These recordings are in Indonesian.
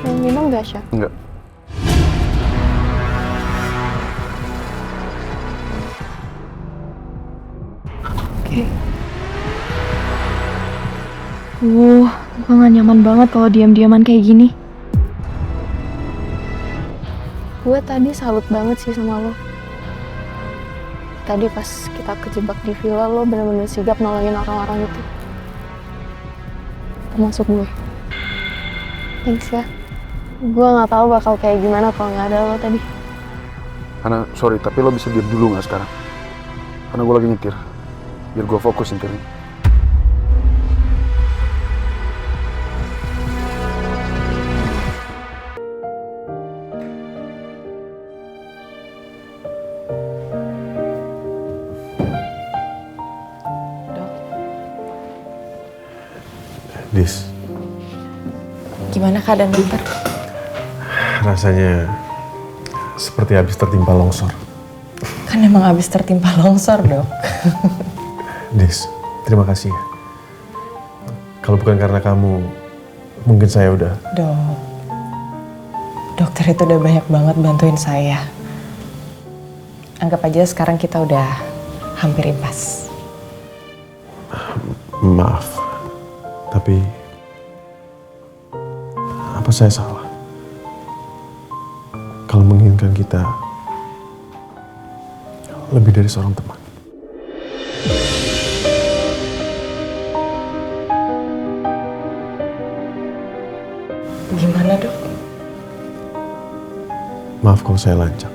Yang minum gak, Syah? Enggak. Oke. Gue gak nyaman banget kalau diam-diaman kayak gini. Gue tadi salut banget sih sama lo. Tadi pas kita kejebak di villa, lo bener-bener sigap nolongin orang-orang itu. Termasuk gue. Thanks ya. Gue gak tahu bakal kayak gimana kalau gak ada lo tadi. Karena, sorry, tapi lo bisa diam dulu gak sekarang? Karena gue lagi nyetir. Biar gue fokus nyetirnya. Dis, Gimana keadaan dokter? rasanya seperti habis tertimpa longsor. Kan emang habis tertimpa longsor, Dok. Dis, terima kasih ya. Kalau bukan karena kamu, mungkin saya udah... Dok, dokter itu udah banyak banget bantuin saya. Anggap aja sekarang kita udah hampir impas. Maaf, tapi... apa saya salah? Kalau menginginkan kita lebih dari seorang teman. Gimana, Dok? Maaf kalau saya lancang.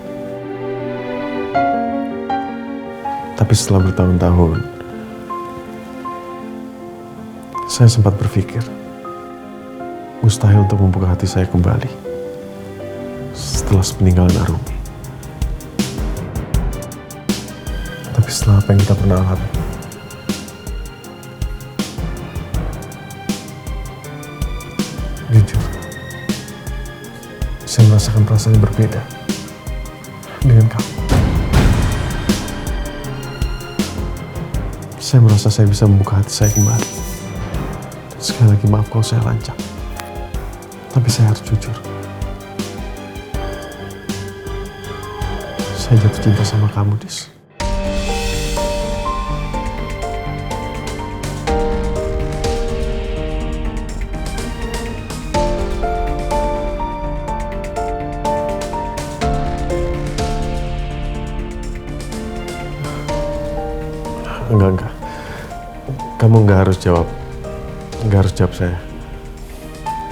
Tapi setelah bertahun-tahun, saya sempat berpikir mustahil untuk membuka hati saya kembali setelah peninggalan Arumi. Tapi setelah apa yang kita pernah alami, jujur, saya merasakan perasaan yang berbeda dengan kamu. Saya merasa saya bisa membuka hati saya kembali. Sekali lagi maaf kalau saya lancang. Tapi saya harus jujur. Saya jatuh cinta sama kamu, Dis. Enggak. Kamu nggak harus jawab. Nggak harus jawab saya.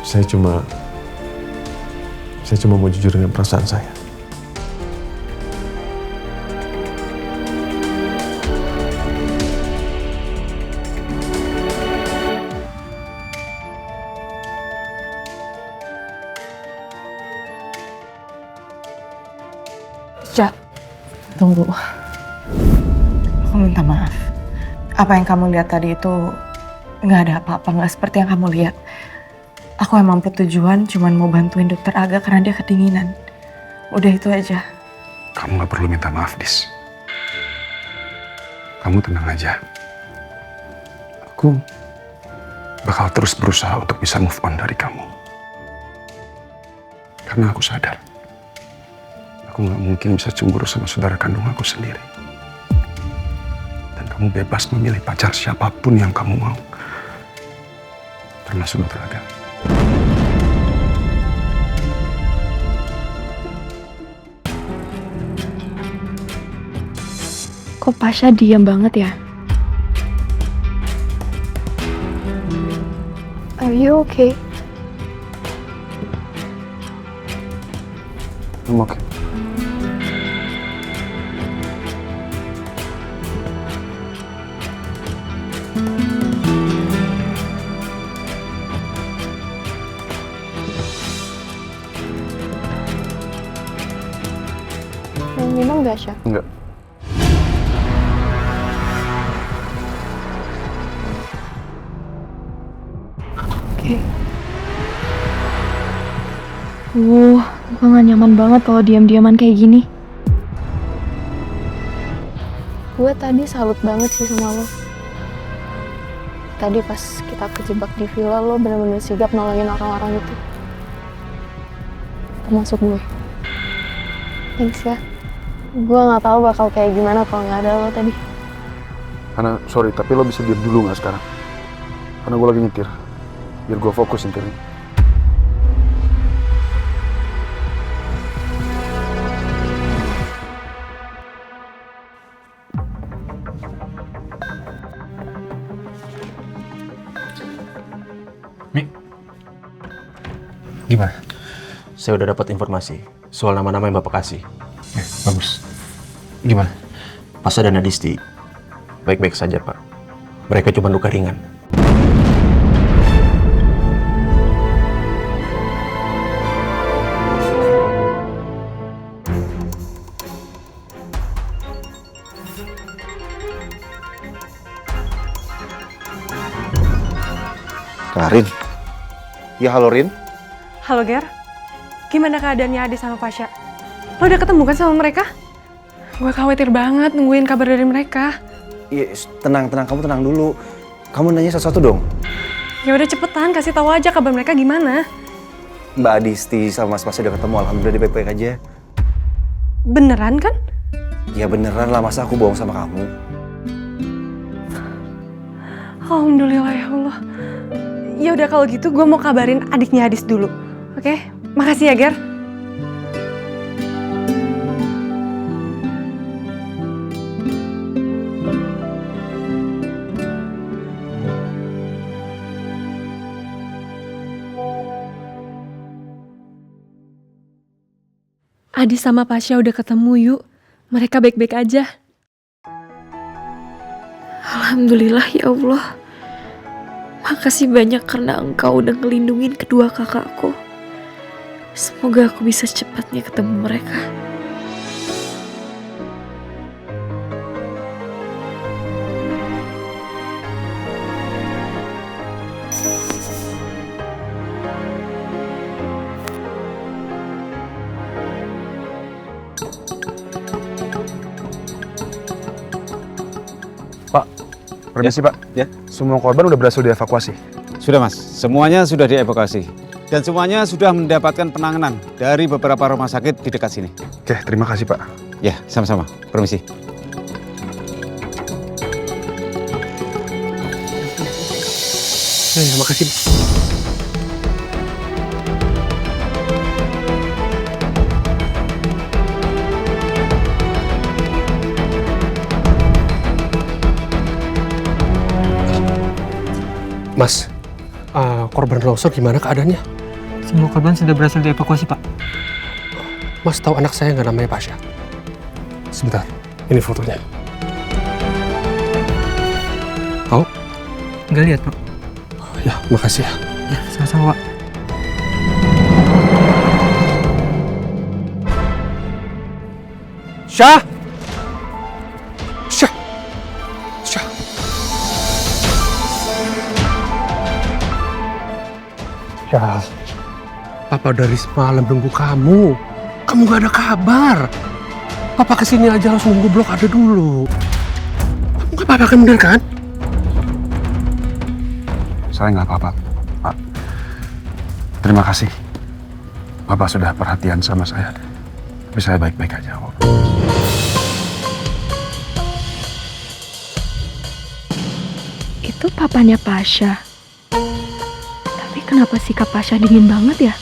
Saya cuma mau jujur dengan perasaan saya. Cak, tunggu. Aku minta maaf. Apa yang kamu lihat tadi itu nggak ada apa-apa, nggak seperti yang kamu lihat. Aku emang bertujuan cuman mau bantuin dokter Aga karena dia kedinginan. Udah itu aja. Kamu gak perlu minta maaf, Dis. Kamu tenang aja. Aku bakal terus berusaha untuk bisa move on dari kamu. Karena aku sadar, aku gak mungkin bisa cemburu sama saudara kandung aku sendiri. Dan kamu bebas memilih pacar siapapun yang kamu mau. Termasuk dokter Aga. Kok Pasha diam banget ya? Are you okay? I'm okay. Yang minum gak, Syah? Enggak. Oke. Gue gak nyaman banget kalau diam-diaman kayak gini. Gue tadi salut banget sih sama lo. Tadi pas kita kejebak di villa, lo bener-bener sigap nolongin orang-orang itu. termasuk gue. Thanks ya. Gue nggak tahu bakal kayak gimana kalau nggak ada lo tadi. Karena, sorry, tapi lo bisa diam dulu nggak sekarang? Karena gue lagi nyetir. Biar gue fokus nyetirnya. Mi, gimana? Saya udah dapat informasi soal nama-nama yang Bapak kasih. Bagus. Gimana? Pasha dan Adisti baik-baik saja, Pak. Mereka cuma luka ringan. Karin? Ya halo Rin? Halo Ger, gimana keadaannya Adi sama Pasha? Lo udah ketemu kan sama mereka? Gue khawatir banget nungguin kabar dari mereka. Iya, tenang, kamu tenang dulu. Kamu nanya sesuatu dong. Ya udah cepetan, kasih tahu aja kabar mereka gimana. Mbak Adisti sama Mas Pasha udah ketemu, alhamdulillah dia baik-baik aja. Beneran kan? Ya beneran lah, masa aku bohong sama kamu? Alhamdulillah ya Allah. Ya udah kalau gitu gue mau kabarin adiknya Adis dulu. Oke? Makasih ya Ger. Adis sama Pasha udah ketemu yuk. Mereka baik-baik aja. Alhamdulillah ya Allah. Makasih banyak karena Engkau udah ngelindungin kedua kakakku. Semoga aku bisa secepatnya ketemu mereka. Permisi Pak. Ya. Semua korban udah berhasil dievakuasi. Sudah Mas, semuanya sudah dievakuasi. Dan semuanya sudah mendapatkan penanganan dari beberapa rumah sakit di dekat sini. Oke, terima kasih Pak. Ya, sama-sama. Permisi. Ya, makasih. Mas, korban longsor gimana keadaannya? Semua korban sudah berhasil dievakuasi, Pak. Mas tahu anak saya nggak namanya Pasha? Sebentar, ini fotonya. Tahu? Nggak lihat, Pak. Oh, ya, makasih ya. Ya, sama-sama, Pak. Syah! Syah! Syah! Syah, Papa dari semalam nunggu kamu. Kamu gak ada kabar. Papa kesini aja langsung nunggu blok ada dulu. Kamu gak apa-apa kan, bener kan? Saya nggak apa-apa, Pak. Terima kasih. Bapak sudah perhatian sama saya. Tapi saya baik-baik aja kok. Itu papanya Pasha. Tapi kenapa sikap Pasha dingin banget ya?